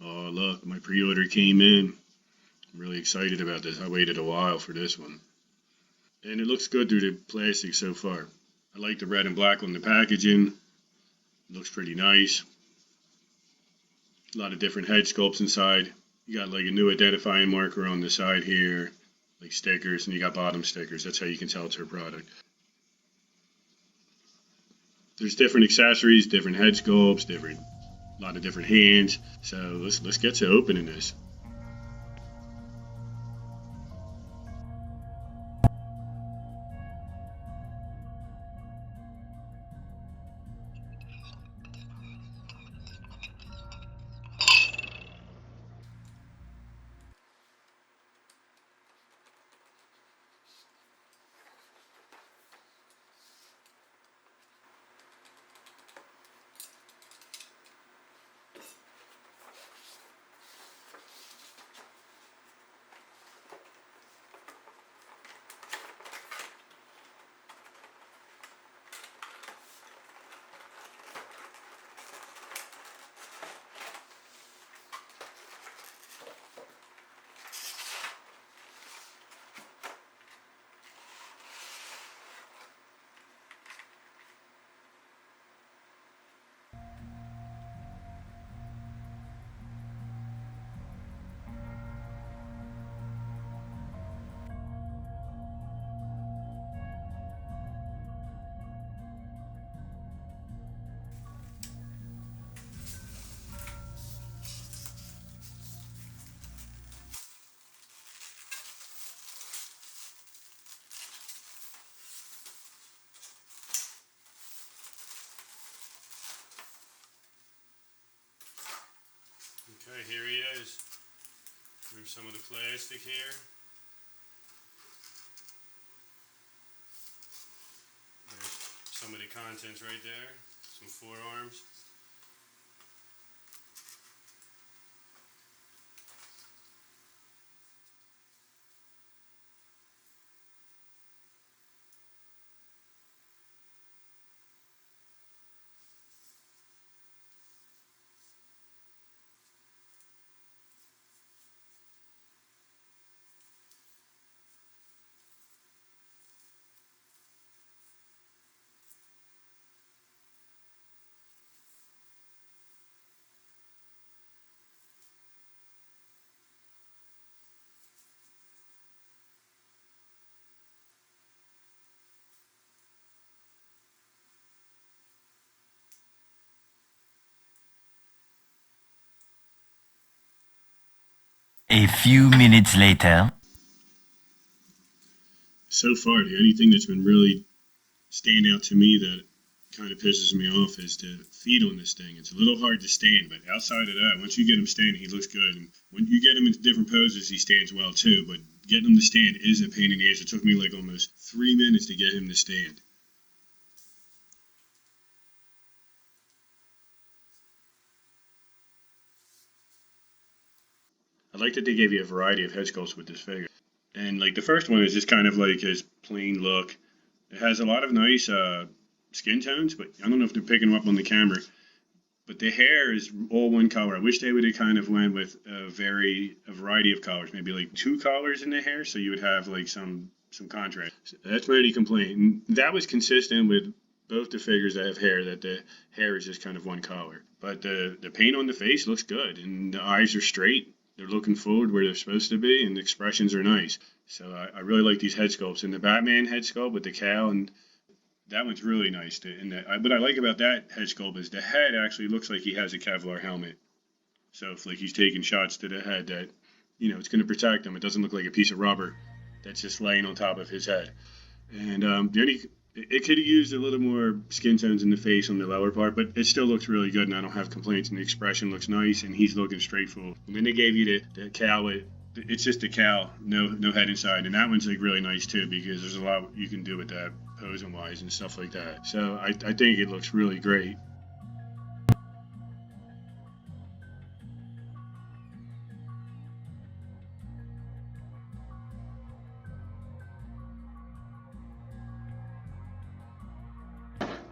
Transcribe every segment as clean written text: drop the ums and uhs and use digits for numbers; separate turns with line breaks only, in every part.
Oh, look, my pre-order came in. I'm really excited about this. I waited a while for this one. And it looks good through the plastic so far. I like the red and black on the packaging. It looks pretty nice. A lot of different head sculpts inside. You got like a new identifying marker on the side here, like stickers, and you got bottom stickers. That's how you can tell it's her product. There's different accessories, different head sculpts, a lot of different hands. So let's get to opening this. Okay, here he is. There's some of the plastic here. There's some of the contents right there. Some forearms.
A few minutes later.
So far, the only thing that's been really stand out to me that kind of pisses me off is the feet on this thing. It's a little hard to stand, but outside of that, once you get him standing, he looks good. And when you get him into different poses, he stands well too. But getting him to stand is a pain in the ass. It took me like almost 3 minutes to get him to stand. I like that they gave you a variety of head sculpts with this figure. And like the first one is just kind of like his plain look. It has a lot of nice skin tones, but I don't know if they're picking them up on the camera. But the hair is all one color. I wish they would have kind of went with a variety of colors, maybe like 2 colors in the hair, so you would have like some contrast. So that's my only complaint. And that was consistent with both the figures that have hair, that the hair is just kind of one color. But the paint on the face looks good, and the eyes are straight. They're looking forward where they're supposed to be, and the expressions are nice. So I really like these head sculpts. And the Batman head sculpt with the cow, and that one's really nice. What I like about that head sculpt is the head actually looks like he has a Kevlar helmet. So if like he's taking shots to the head, that it's going to protect him. It doesn't look like a piece of rubber that's just laying on top of his head. And it could have used a little more skin tones in the face on the lower part, but it still looks really good, and I don't have complaints. And the expression looks nice, and he's looking straight forward. And then they gave you the cow. It's just a cow, no head inside, and that one's like really nice too, because there's a lot you can do with that posing wise and stuff like that. So I think it looks really great.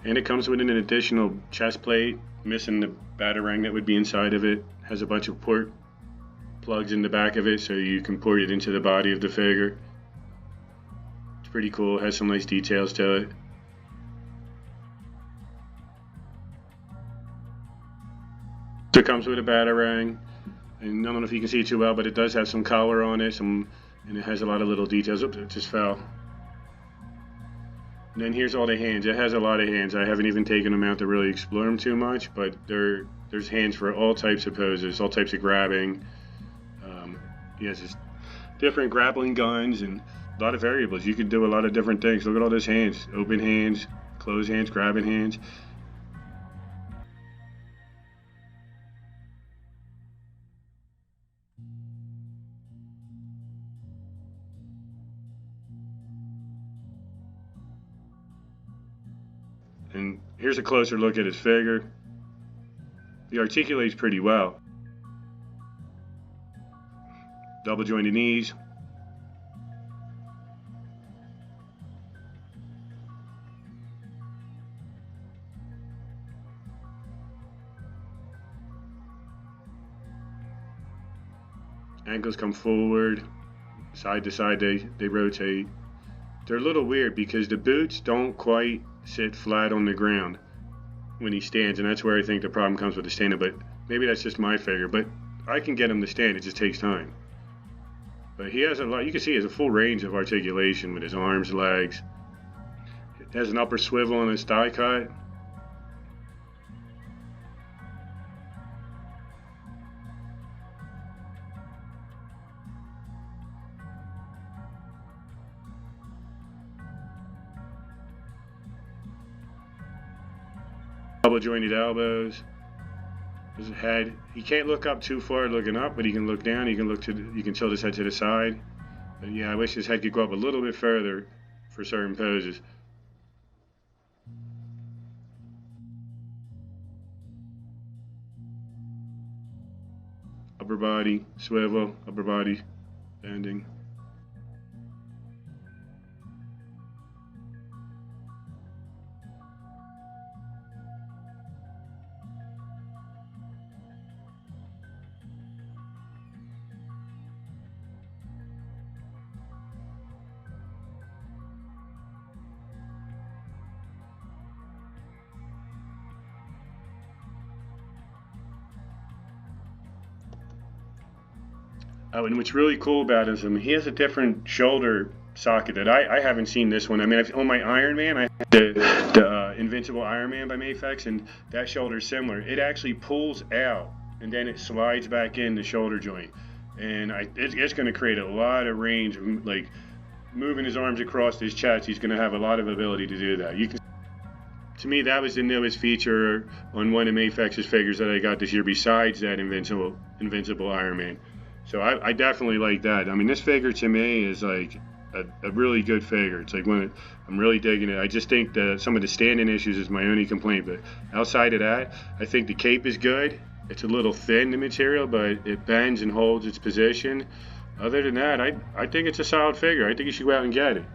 And it comes with an additional chest plate, missing the batarang that would be inside of it. Has a bunch of port plugs in the back of it so you can port it into the body of the figure. It's pretty cool. It has some nice details to it. So it comes with a batarang, and I don't know if you can see it too well, but it does have some color on it, and it has a lot of little details. Oops, it just fell. And then here's all the hands. It has a lot of hands. I haven't even taken them out to really explore them too much, but there's hands for all types of poses, all types of grabbing. He has just different grappling guns and a lot of variables. You can do a lot of different things. Look at all those hands. Open hands, closed hands, grabbing hands. And here's a closer look at his figure. He articulates pretty well. Double jointed knees. Ankles come forward, side to side they rotate. They're a little weird because the boots don't quite sit flat on the ground when he stands, and that's where I think the problem comes with the standing, but maybe that's just my figure, but I can get him to stand, it just takes time. But he has a lot, you can see he has a full range of articulation with his arms, legs. He has an upper swivel on his thigh cut. Double jointed elbows. His head. He can't look up too far looking up, but he can look down. He can look to. You can tilt his head to the side. But yeah, I wish his head could go up a little bit further for certain poses. Upper body swivel. Upper body bending. Oh, and what's really cool about him is he has a different shoulder socket that I haven't seen this one. I mean, on my Iron Man, I had the Invincible Iron Man by Mafex, and that shoulder is similar. It actually pulls out, and then it slides back in the shoulder joint. And it's going to create a lot of range, like moving his arms across his chest. He's going to have a lot of ability to do that. To me, that was the newest feature on one of Mafex's figures that I got this year, besides that Invincible Iron Man. So I definitely like that. I mean, this figure to me is like a really good figure. It's like I'm really digging it. I just think that some of the standing issues is my only complaint. But outside of that, I think the cape is good. It's a little thin, the material, but it bends and holds its position. Other than that, I think it's a solid figure. I think you should go out and get it.